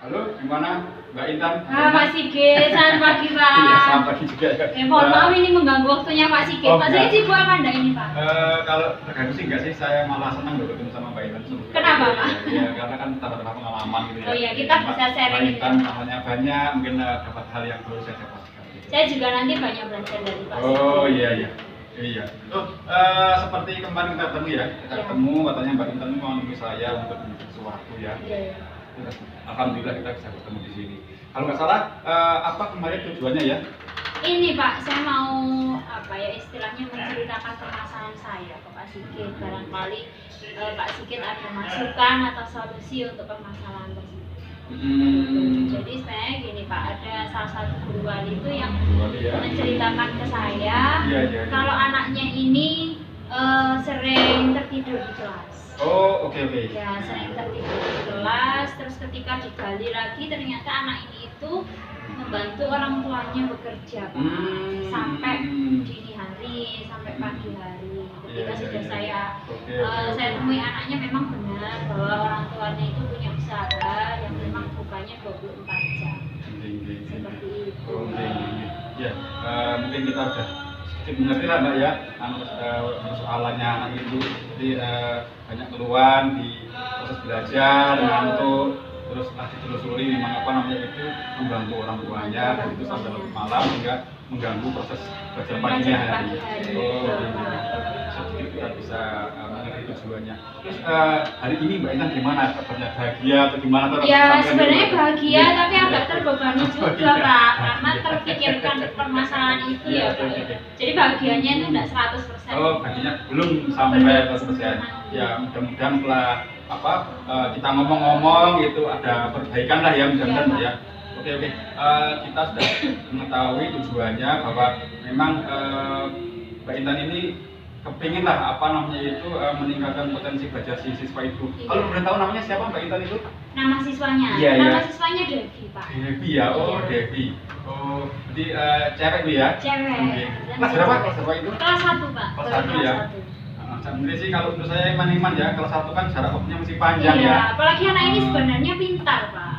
Halo, gimana Mbak Intan? Pak Sigit, selamat pagi Pak. Iya, selamat pagi juga ya. Mohon maaf ini mengganggu waktunya Pak Sigit. Oh, Pak Sigit sibuk apa enggak ini Pak? Kalau terganggu sih enggak sih, saya malah senang loh ketemu sama Mbak Intan. Kenapa Pak? Ya, karena kan tambah-tambah pengalaman gitu ya. Oh iya, kita bisa sharing. Mbak Intan namanya banyak, mungkin dapat hal yang baru saya dapatkan. Saya juga nanti banyak belajar dari Pak Sigit. Oh iya. Iya. Seperti kemarin kita ketemu ya, ketemu katanya Mbak Intan mau nunggu saya untuk bikin sesuatu ya. Iya. Alhamdulillah kita bisa ketemu di sini. Kalau nggak salah, apa kemarin tujuannya ya? Ini Pak, saya mau istilahnya menceritakan permasalahan saya ke Pak Sigit. Barangkali Pak Sigit ada masukan atau solusi untuk permasalahan tersebut. Jadi sebenarnya gini Pak, ada salah satu guru wali itu yang menceritakan ke saya kalau anaknya ini sering tertidur di kelas. Oh, oke. Ya, sering tertidur di kelas, terus ketika digali lagi ternyata anak ini itu membantu orang tuanya bekerja Pak, sampai dini hari, sampai pagi hari. Ketika sudah saya temui anaknya, memang benar bahwa orang tuanya itu punya usaha yang memang bukanya 24 jam. Seperti itu. Ya, mungkin kita udah sedikit mengerti lah Mbak ya, persoalannya anak itu. Jadi banyak keluhan di proses belajar, ngantuk, terus ditelusuri memang apa namanya itu mengganggu orang tuanya, dan itu sampai larut malam hingga mengganggu proses belajar paginya hari. Sedikit kita bisa mengerti tujuannya. Terus hari ini Mbak Intan gimana? Kabarnya bahagia atau gimana? Ya sebenarnya bahagia, tapi agak terbebani juga Pak, karena terpikirkan permasalahan itu ya Pak. Jadi bahagianya itu enggak 100%. Oh, bahagianya belum sampai 100%. Ya mudah-mudahan setelah kita ngomong-ngomong itu ada perbaikan lah ya, mudah-mudahan ya. Oke. Kita sudah mengetahui tujuannya bahwa memang Mbak Intan ini kepingin lah meningkatkan potensi belajar si siswa itu. Kalau boleh tahu namanya siapa Mbak Intan itu? Nama siswanya? Nama siswanya Devi Pak. Devi ya, Devi. Oh, jadi cewek itu ya? Cewek. Kelas berapa? Kelas berapa itu? Kelas 1 Pak. Kelas 1 ya? Sebenarnya sih kalau menurut saya iman ya, kelas 1 kan jarak waktunya masih panjang ya. Iya, apalagi anak ini sebenarnya pintar Pak.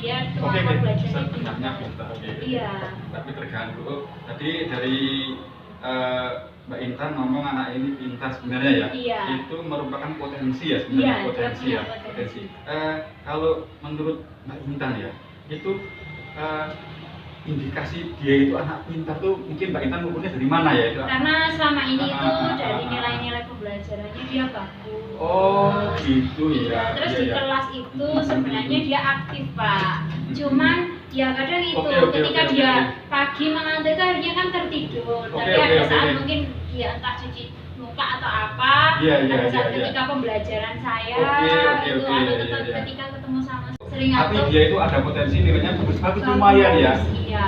Dia Oke. belajarnya Sebenarnya pintar, oke. Iya. Tapi terganggu. Tadi dari Mbak Intan ngomong anak ini pintar sebenarnya ya. Iya. Itu merupakan potensi ya sebenarnya, potensi. Kalau menurut Mbak Intan ya, itu indikasi dia itu anak pintar tuh mungkin Mbak Intan ngukurnya dari mana ya itu? Karena selama ini itu dari nilai-nilai pembelajarannya dia bagus. Oh gitu ya. Terus di kelas itu sebenarnya dia aktif Pak. Cuman ya kadang itu ketika dia pagi mengantuk itu akhirnya kan tertidur. Tapi ada saat mungkin dia entah cuci muka atau apa. Ada saat ketika pembelajaran saya itu atau ketika ketemu sama sering tapi dia itu ada potensi nilainya bagus lumayan ya. Iya.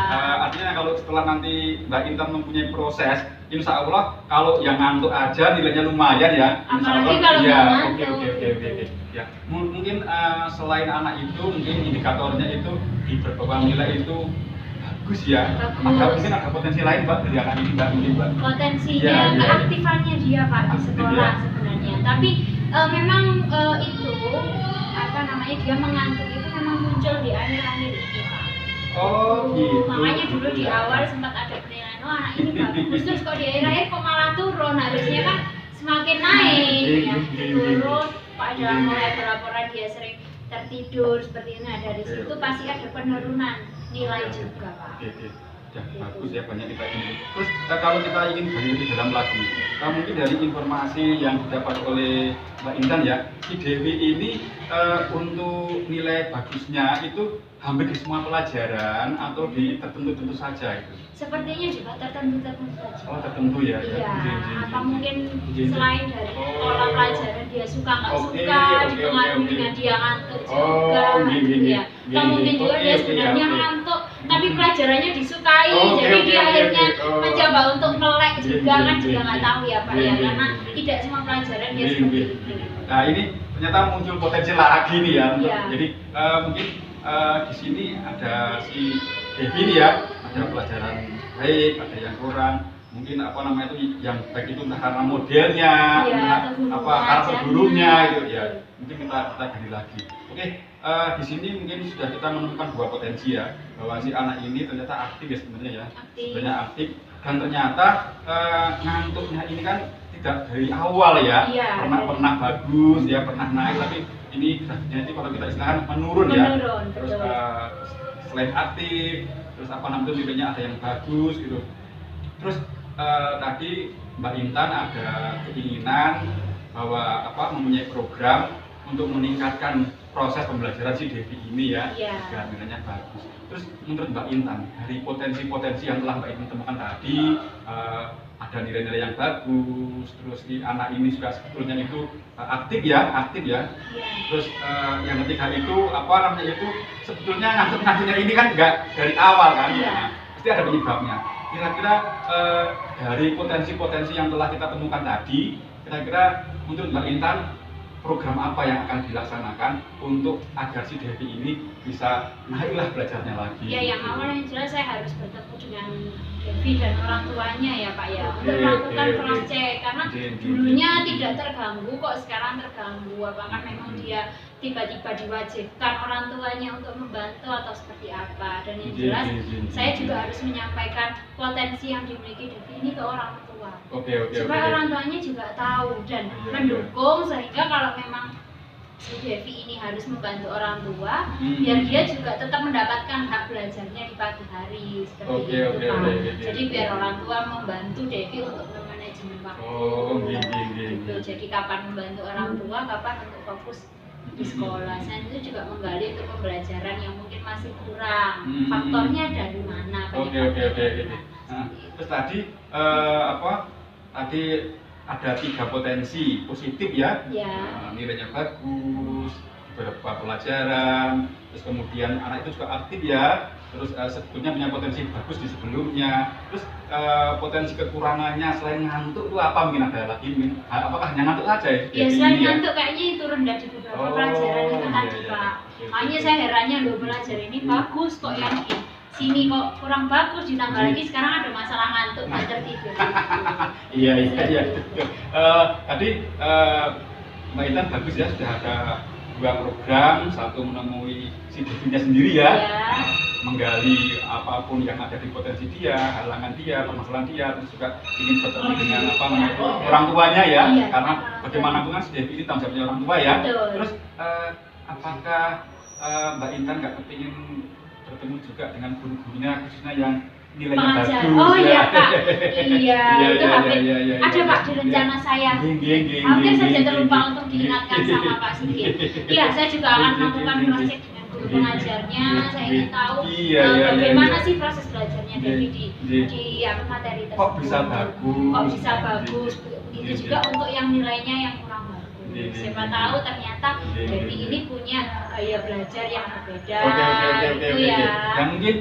Artinya kalau setelah nanti Mbak Intan mempunyai proses, insya Allah kalau yang ngantuk aja nilainya lumayan ya. Apalagi kalau ngantuk. Oke. Ya, mungkin selain anak itu, mungkin indikatornya itu di beberapa nilai itu bagus ya. Mungkin ada potensi lain Mbak dari anak ini Mbak. Potensinya keaktifannya dia Pak di sekolah sebenarnya. Tapi memang itu dia mengantuk itu memang muncul di akhir-akhir ini Pak. Oh gitu. Makanya dulu di awal sempat ada penilaian, anak ini bagus, terus kok di akhir-akhir kok malah turun, harusnya kan semakin naik ya, turun. Pada mulai berlaporan dia sering tertidur seperti ini, dari situ pasti ada penurunan nilai juga Pak. Ya, bagus ya, banyak kita ini. Terus kalau kita ingin lebih dalam lagi, mungkin dari informasi yang didapat oleh Mbak Intan ya, si Dewi ini untuk nilai bagusnya itu hampir di semua pelajaran atau di tertentu saja itu? Sepertinya juga tertentu saja. Oh tertentu ya? Iya, atau mungkin selain dari pola pelajaran dia suka nggak suka, dipengaruhi dengan dia ngantuk juga. Ya. Atau mungkin juga dia sebenarnya ngantuk, tapi pelajarannya disukai, jadi dia akhirnya mencoba untuk melek juga, kan juga nggak tahu ya Pak ya, karena tidak semua pelajaran dia seperti itu. Nah ini ternyata muncul potensi lagi nih ya, jadi mungkin di sini ada si Devi nih ya, ada pelajaran baik, ada yang kurang, mungkin yang baik itu entah karena modelnya, karakter gurunya itu ya, mungkin kita gali lagi. Oke. di sini mungkin sudah kita menemukan dua potensi ya, bahwa si anak ini ternyata aktif ya sebenarnya ya, sebenarnya aktif, dan ternyata ngantuknya ini kan tidak dari awal ya, pernah bagus ya, pernah naik, tapi ini jadi kalau kita istilahkan menurun ya, terus selain aktif, terus apa namanya nilainya ada yang bagus gitu. Terus tadi Mbak Intan ada keinginan bahwa mempunyai program untuk meningkatkan proses pembelajaran si Devi ini ya, agar nilainya bagus. Terus menurut Mbak Intan, dari potensi-potensi yang telah Mbak Intan temukan tadi, ada nilai-nilai yang bagus, terus si anak ini juga sebetulnya itu aktif ya. Terus yang ketiga itu sebetulnya ngantuk-ngantuknya ini kan nggak dari awal kan, pasti ada penyebabnya. Kira-kira dari potensi-potensi yang telah kita temukan tadi, kira-kira menurut Mbak Intan program apa yang akan dilaksanakan untuk agar si Devi ini bisa naiklah belajarnya lagi? Ya, yang awal yang jelas saya harus bertemu dengan Devi dan orang tuanya ya Pak ya, untuk melakukan cross check, karena dulunya tidak terganggu kok sekarang terganggu. Apakah memang dia tiba-tiba diwajibkan orang tuanya untuk membantu atau seperti apa? Dan yang jelas saya juga harus menyampaikan potensi yang dimiliki Devi ini ke orang tua, supaya orang tuanya juga tahu dan mendukung, sehingga kalau memang si Devi ini harus membantu orang tua, biar dia juga tetap mendapatkan hak belajarnya di pagi hari seperti itu Pak. Jadi biar orang tua membantu Devi untuk memanajemen waktu. Gitu. Jadi kapan membantu orang tua, kapan untuk fokus di sekolah. Saya itu juga menggali untuk pembelajaran yang mungkin masih kurang. Faktornya dari mana? Terus tadi tadi ada 3 potensi positif ya, nilainya bagus, beberapa pelajaran, terus kemudian anak itu juga aktif ya, terus sebetulnya punya potensi bagus di sebelumnya. Terus potensi kekurangannya selain ngantuk itu apa, mungkin ada lagi, apakah hanya ngantuk saja ya? Ya selain ngantuk kayaknya itu rendah di beberapa pelajaran itu tadi Pak. Makanya saya herannya loh, pelajaran ini bagus kok yang sini kok kurang bagus, ditambah lagi sekarang ada masalah ngantuk, nggak tidur. Iya. Tadi Mbak Intan bagus ya, sudah ada 2 program, satu menemui si Devinya sendiri ya, menggali apapun yang ada di potensi dia, halangan dia, permasalahan dia, terus juga ingin bertemu dengan orang tuanya ya, karena bagaimanapun kan si Devi ini tanggung jawabnya orang tua ya. Terus apakah Mbak Intan nggak kepingin bertemu juga dengan guru-gurunya, khususnya yang nilainya bagus? Oh iya Pak, itu ada Pak di rencana saya. Hampir saja terlupa untuk diingatkan sama Pak Sigit. Iya, saya juga akan melakukan cross check dengan guru pengajarnya. Saya ingin tahu bagaimana sih proses belajarnya Devi di materi tersebut. Kok bisa bagus? Begitu juga untuk yang nilainya yang kurang bagus. Siapa tahu ternyata Devi ini punya gaya belajar yang berbeda. Dan mungkin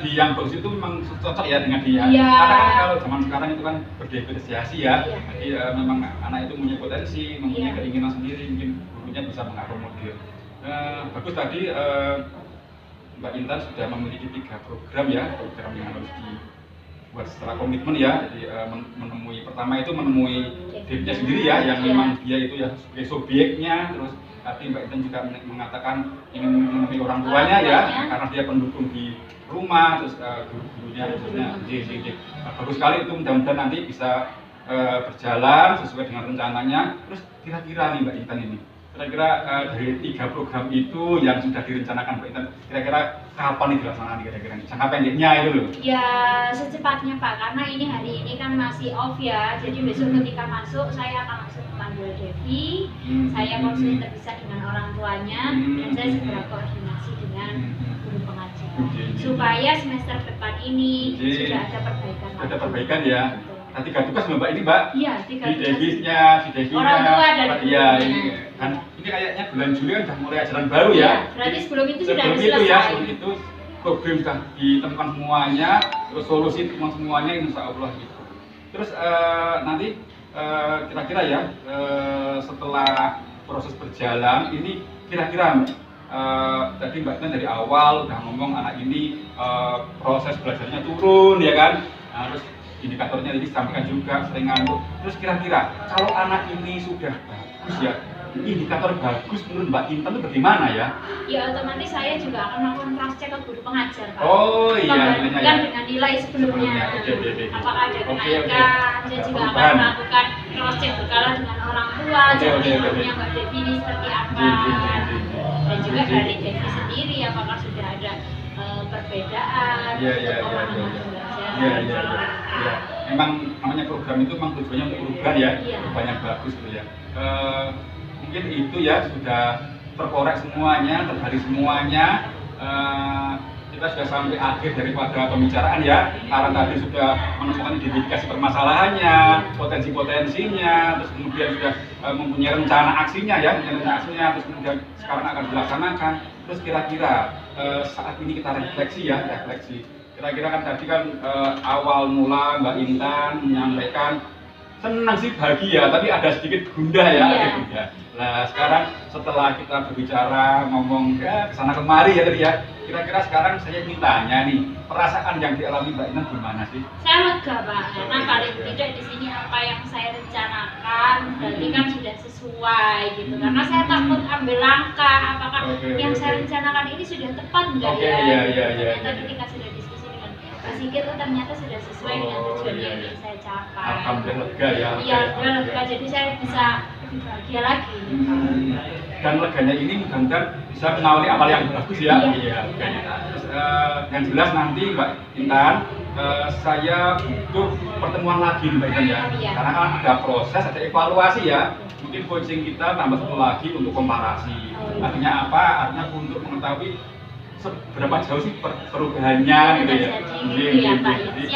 di yang bagus itu memang cocok ya dengan dia. Karena kan kalau zaman sekarang itu kan berdifferensiasi ya. Jadi memang anak itu punya potensi, mempunyai keinginan sendiri, mungkin gurunya bisa mengakomodir. Bagus tadi Mbak Intan sudah memiliki 3 program ya, program yang harus dibuat secara komitmen ya. Jadi pertama itu menemui dirinya sendiri ya, yang memang dia itu ya sebagai subjeknya. Terus tadi Mbak Intan juga mengatakan ingin menemui orang tuanya ya, karena dia pendukung di rumah, terus guru-gurunya khususnya. Bagus sekali itu, mudah-mudahan nanti bisa berjalan sesuai dengan rencananya. Terus kira-kira nih Mbak Intan ini, kira-kira dari 3 program itu yang sudah direncanakan Mbak Intan, kira-kira kapan nih dilaksanakan kira-kira? Jangka pendeknya itu loh. Ya secepatnya Pak, karena ini hari ini kan masih off ya. Jadi besok ketika masuk saya akan langsung memanggil Devi, saya konsul terpisah dengan orang tuanya, dan saya segera koordinasi dengan guru pengajar supaya semester depan ini sudah ada perbaikan. Ada perbaikan ya. Nah, 3 tugas Mbak ini Mbak. Iya, 3 tugas. Si Devinya, orang tua dan iya, ini kayaknya bulan Juli kan sudah mulai ajaran baru ya. Berarti sebelum itu sudah selesai. Sebelum itu problem sudah ditemukan semuanya, terus solusi semuanya insya Allah gitu. Terus nanti kira-kira ya setelah proses berjalan ini kira-kira tadi Mbak Intan dari awal udah ngomong anak ini proses belajarnya turun ya kan. Terus indikatornya tadi disampaikan juga sering ngantuk. Terus kira-kira kalau anak ini sudah bagus ya, indikator bagus menurut Mbak Intan itu bagaimana ya? Ya otomatis saya juga akan melakukan cross check ke guru pengajar Pak. Oh iya, Membandingkan nilainya ya. dengan nilai sebelumnya. Oke. Apakah ada Oke. kenaikan? Saya Ada juga akan perubahan. melakukan cross check berkala dengan orang tua, Oke. jadwalnya Mbak Devi ini seperti apa. Dan juga dari Devi sendiri apakah sudah ada perbedaan Iya. pemahaman belajar. Iya. Memang namanya program itu memang tujuannya untuk perubahan ya, Iya. perubahan yang bagus gitu ya. Mungkin itu ya sudah terkorek semuanya, tergali semuanya. Kita sudah sampai akhir daripada pembicaraan ya, karena tadi sudah menemukan identifikasi permasalahannya, potensi-potensinya, terus kemudian sudah mempunyai rencana aksinya ya, terus kemudian sekarang akan dilaksanakan. Terus kira-kira saat ini kita refleksi. Kira-kira kan tadi kan awal mula Mbak Intan menyampaikan senang sih, bahagia, tapi ada sedikit gundah ya. Iya. Nah sekarang setelah kita berbicara ngomong ya kesana kemari ya tadi ya, kira-kira sekarang saya ingin tanya nih, perasaan yang dialami Mbak Intan gimana sih? Saya lega Pak, karena paling tidak di sini apa yang saya rencanakan berarti kan sudah sesuai gitu. Karena saya takut ambil langkah, apakah yang saya rencanakan ini sudah tepat enggak ya? Iya. Ternyata ketika sudah diskusi dengan Pak Sigit, ternyata sudah sesuai dengan tujuan yang ingin saya capai. Alhamdulillah lega ya. Iya, lega. Jadi saya bisa lebih bahagia lagi. Dan leganya ini mudah-mudahan bisa mengawali amal yang bagus ya. Iya. Terus yang jelas nanti Mbak Intan, saya butuh pertemuan lagi Mbak Intan ya. Iya. Karena kan ada proses, ada evaluasi ya. Mungkin coaching kita tambah satu lagi untuk komparasi. Artinya apa? Artinya untuk mengetahui seberapa jauh sih perubahannya gitu ya. Jadi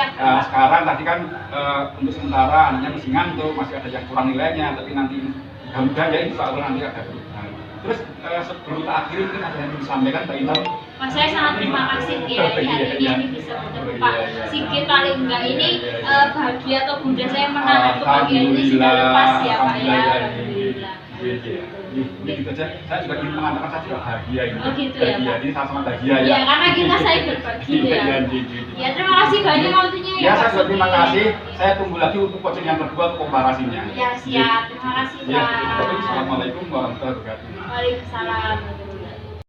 sekarang tadi kan untuk sementara anaknya masih ngantuk, masih ada yang kurang nilainya, tapi nanti mudah-mudahan ya insya Allah nanti ada perubahan. Terus sebelum kita akhiri mungkin ada yang disampaikan Mbak Intan? Pak, saya sangat terima kasih ya hari ini bisa bertemu Pak Sigit, paling enggak ini bahagia atau bunda saya menahan kebahagiaan ini sudah lepas ya Pak ya. Alhamdulillah. Ini gitu aja. Saya juga ingin mengatakan saya juga bahagia ini. Oh gitu ya Pak. Ini sama-sama bahagia ya. Iya, karena kita saya berbagi ya. Ya terima kasih banyak waktunya ya. Ya Pak saya juga terima Sigit. kasih. Saya tunggu lagi untuk coaching yang kedua untuk komparasinya. Ya siap, terima kasih Ya, Pak. Assalamualaikum warahmatullahi wabarakatuh. Waalaikumsalam.